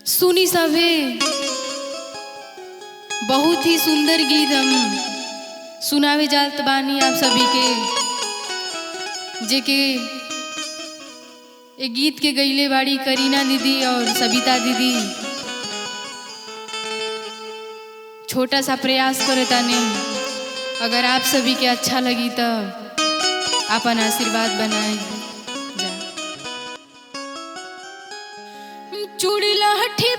सुनी सभे बहुत ही सुंदर गीत हम सुनावे जात बानी आप सभी के जेके एक गीत के गईले बाड़ी करीना दीदी और सबिता दीदी। छोटा सा प्रयास करे ताने, अगर आप सभी के अच्छा लगी तो अपन आशीर्वाद बनाए। चूड़ी लहठी